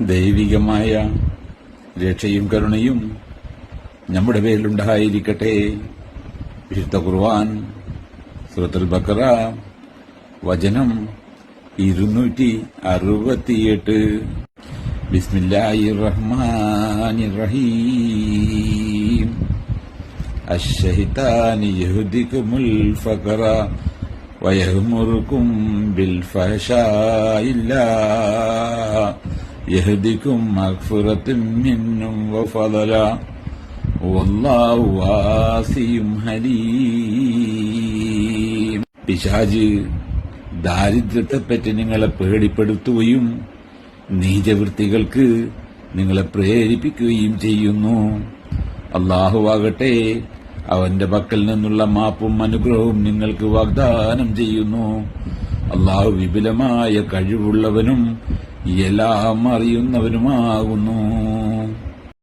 ദൈവികമായ രക്ഷയും കരുണയും നമ്മുടെ പേരിലുണ്ടായിരിക്കട്ടെ. വിശുദ്ധ ഖുർആൻ സൂറത്തുൽ ബഖറ വചനം 268. ബിസ്മില്ലാഹിർ റഹ്മാനിർ റഹീം. അശ്ശൈത്താനു യഹ്ദികുമുൽ ഫഖറ വയഅ്മുറുകും ബിൽ ഫഹ്ശാഇ ഇല്ലാ യഹ്ദികും മഗ്ഫിറത്തും മിൻഹു വഫളല വല്ലാഹു വാസിഉൻ ഹലീം. പിശാച് ദാരിദ്ര്യത്തെപ്പറ്റി നിങ്ങളെ പേടിപ്പെടുത്തുകയും നീചവൃത്തികൾക്ക് നിങ്ങളെ പ്രേരിപ്പിക്കുകയും ചെയ്യുന്നു. അല്ലാഹുവാകട്ടെ അവന്റെ പക്കൽ നിന്നുള്ള മാപ്പും അനുഗ്രഹവും നിങ്ങൾക്ക് വാഗ്ദാനം ചെയ്യുന്നു. അല്ലാഹു വിപുലമായ കഴിവുള്ളവനും എല്ലാം അറിയുന്നവനുമാകുന്നു.